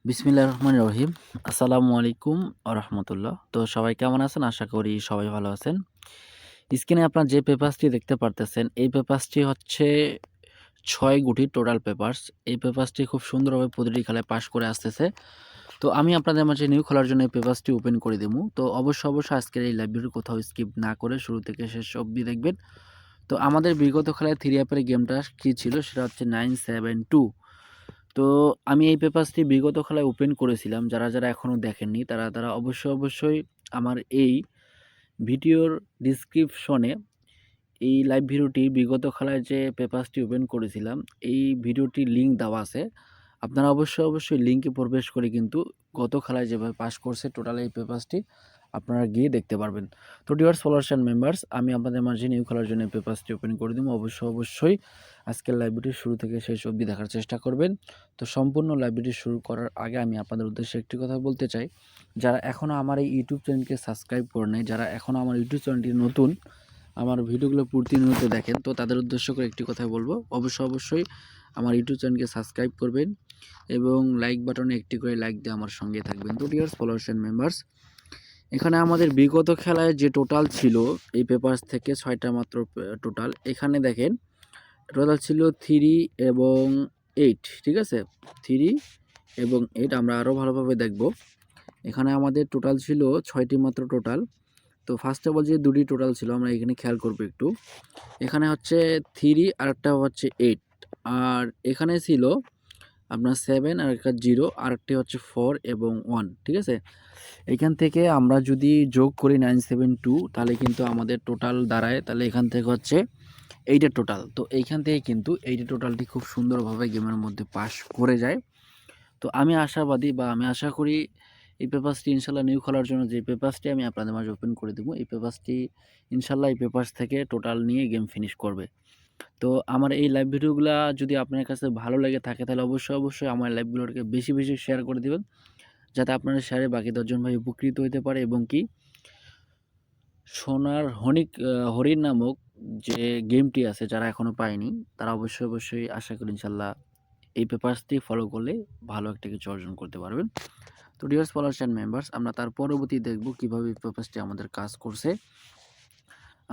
বিসমিল্লাহির রহমানির রহিম। আসসালামু আলাইকুম ওয়া রাহমাতুল্লাহ। তো সবাই কেমন আছেন? আশা করি সবাই ভালো আছেন। স্ক্রিনে আপনার যে পেপারসটি দেখতে পারতেছেন, এই পেপারসটি হচ্ছে ৬ গুটি টোটাল পেপারস। এই পেপারসটি খুব সুন্দরভাবে প্রতিটি খেলায় পাস করে আসতেছে। তো আমি আপনাদের মাঝে নিউ খোলার জন্য এই পেপারসটি ওপেন করে দিমু। তো অবশ্যই আজকের এই লাইভ ভিডিও কোথাও স্কিপ না করে শুরু থেকে শেষ অবধি দেখবেন। তো আমাদের বিগত খেলায় 3 অ্যাপের গেমটা কি ছিল সেটা হচ্ছে 972। তো আমি এই পেপারসটি বিগত খেলায় ওপেন করেছিলাম। যারা এখনও দেখেননি তারা অবশ্যই আমার এই ভিডিওর ডেসক্রিপশনে এই লাইভ ভিডিওটি বিগত খেলায় যে পেপারসটি ওপেন করেছিলাম, এই ভিডিওটির লিঙ্ক দেওয়া আছে। আপনারা অবশ্যই লিঙ্কে প্রবেশ করে কিন্তু গত খেলায় যেভাবে পাস করছে টোটাল এই পেপারসটি আপনারা গিয়ে দেখতে পারবেন। তো ডিয়ার ফলোয়ার্স অ্যান্ড মেম্বার্স, আমি আপনাদের মাঝে নিউ খেলার জন্য পেপারসটি ওপেন করে দেবো। অবশ্যই আজকের লাইভ ভিডিও শুরু থেকে শেষ অবধি দেখার চেষ্টা করবেন। তো সম্পূর্ণ লাইভ ভিডিও শুরু করার আগে আমি আপনাদের উদ্দেশ্যে একটি কথা বলতে চাই, যারা এখনও আমার এই ইউটিউব চ্যানেলকে সাবস্ক্রাইব করে নাই, যারা এখনও আমার ইউটিউব চ্যানেলটি নতুন, আমার ভিডিওগুলো প্রতিনিয়ত দেখেন, তো তাদের উদ্দেশ্য করে একটি কথা বলবো, অবশ্যই আমার ইউটিউব চ্যানেলকে সাবস্ক্রাইব করবেন এবং লাইক বাটনে একটি করে লাইক দিয়ে আমার সঙ্গে থাকবেন। তো ডিয়ার ফলোয়ার্স অ্যান্ড মেম্বার্স, এখানে আমাদের বিগত খেলায় যে টোটাল ছিল এই পেপারস থেকে 6টা মাত্র টোটাল। এখানে দেখেন টোটাল ছিল 3 এবং 8, ঠিক আছে? 3 এবং 8 আমরা আরও ভালোভাবে দেখব। এখানে আমাদের টোটাল ছিল 6টি মাত্র টোটাল। তো ফার্স্ট অফ অল যে 2টি টোটাল ছিল আমরা এখানে খেয়াল করব একটু। এখানে হচ্ছে 3 আর একটা হচ্ছে 8, আর এখানে ছিল আপনার 7 আর একটা 0, আরেকটি হচ্ছে 4 এবং 1, ঠিক আছে? এখান থেকে আমরা যদি যোগ করি 972, তাহলে কিন্তু আমাদের টোটাল দাঁড়ায়, তাহলে এখান থেকে হচ্ছে এইটা টোটাল। তো এইখান থেকে কিন্তু এইটা টোটালটি খুব সুন্দরভাবে গেমের মধ্যে পাস করে যায়। তো আমি আশাবাদী বা আমি আশা করি এই পেপারসটি ইনশাল্লাহ নিউ খোলার জন্য যে পেপারসটি আমি আপনাদের মাঝে ওপেন করে দেবো, এই পেপারসটি ইনশাল্লাহ এই পেপারস থেকে টোটাল নিয়ে গেম ফিনিশ করবে। তো আমার এই লাইভ ভিডিওগুলা যদি আপনার কাছে ভালো লেগে থাকে তাহলে অবশ্যই আমার লাইভগুলোকে বেশি শেয়ার করে দেবেন, যাতে আপনারা শেয়ারে বাকি 10 জন ভাই উপকৃত হতে পারে এবং কি সোনার হরিণ নামক যে গেমটি আছে, যারা এখনও পায়নি তারা অবশ্যই আশা করি ইনশাল্লাহ এই পেপারসটি ফলো করলে ভালো একটা কিছু অর্জন করতে পারবেন। তো ডিয়ার ফলোয়ার্স অ্যান্ড মেম্বার্স, আমরা তার পরবর্তী দেখব কীভাবে এই পেপারসটি আমাদের কাজ করছে।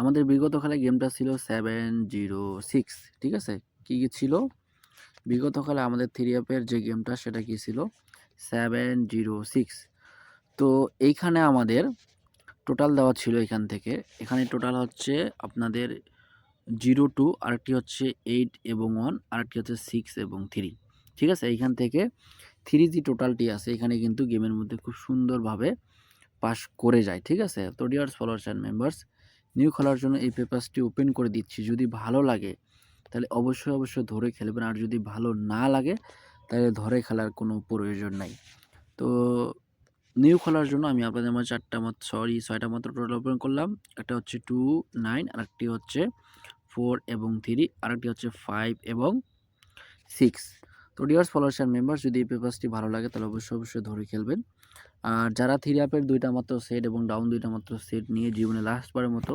আমাদের বিগত খেলায় গেমটা ছিল 706, ঠিক আছে? কী ছিল বিগত খেলায় আমাদের 3 অ্যাপের যে গেমটা সেটা কি ছিল 706। তো এইখানে আমাদের টোটাল দেওয়া ছিল এখানে টোটাল হচ্ছে আপনাদের 02, আরেকটি হচ্ছে 8 এবং 1, আরেকটি হচ্ছে 6 এবং 3, ঠিক আছে? এইখান থেকে 3 যে টোটালটি আছে এখানে কিন্তু গেমের মধ্যে খুব সুন্দরভাবে পাস করে যায়, ঠিক আছে? তো dear followers and members, new খেলার জন্য এই পেপারসটি ওপেন করে দিচ্ছি। যদি ভালো লাগে তাহলে অবশ্যই ধরে খেলবেন, আর যদি ভালো না লাগে তাহলে ধরে খেলার কোনো প্রয়োজন নাই। তো নিউ খোলার জন্য আমি আপনাদের মাঝে 6টা মাত্র টোটাল ওপেন করলাম। একটা হচ্ছে 2, 9, আরেকটি হচ্ছে 4 এবং 3, আরেকটি হচ্ছে 5 এবং 6। তো ডিয়ার্স ফলোয়ার্স অ্যান্ড মেম্বার্স, যদি এই পেপারসটি ভালো লাগে তাহলে অবশ্যই ধরে খেলবেন। আর যারা 3 অ্যাপের 2টা মাত্র সেট এবং ডাউন 2টা মাত্র সেট নিয়ে জীবনে লাস্টবারের মতো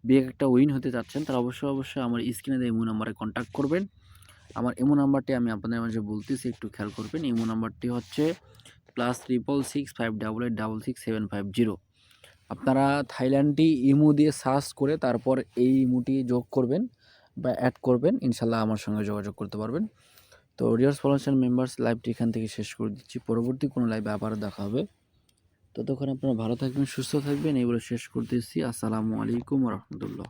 বিগ একটা উইন হতে চাচ্ছেন, তারা অবশ্যই আমার স্ক্রিনে দেওয়া ইমো নাম্বারে কন্ট্যাক্ট করবেন। আমার ইমো নাম্বারটি আমি আপনাদের মাঝে বলতেছি, একটু খেয়াল করবেন। ইমো নাম্বারটি হচ্ছে +666 588 66750। আপনারা থাইল্যান্ডটি ইমো দিয়ে সার্চ করে তারপর এই ইমোটি যোগ করবেন বা অ্যাড করবেন, ইনশাল্লাহ আমার সঙ্গে যোগাযোগ করতে পারবেন। তো ডিয়ার ফলোয়ার্স অ্যান্ড মেম্বার্স, লাইভটি এখান থেকে শেষ করে দিচ্ছি। পরবর্তী কোনো লাইভে আবারও দেখা হবে। ততক্ষণ আপনারা ভালো থাকবেন, সুস্থ থাকবেন, এই বলে শেষ করতেছি। আসসালামু আলাইকুম ওয়া রাহমাতুল্লাহ।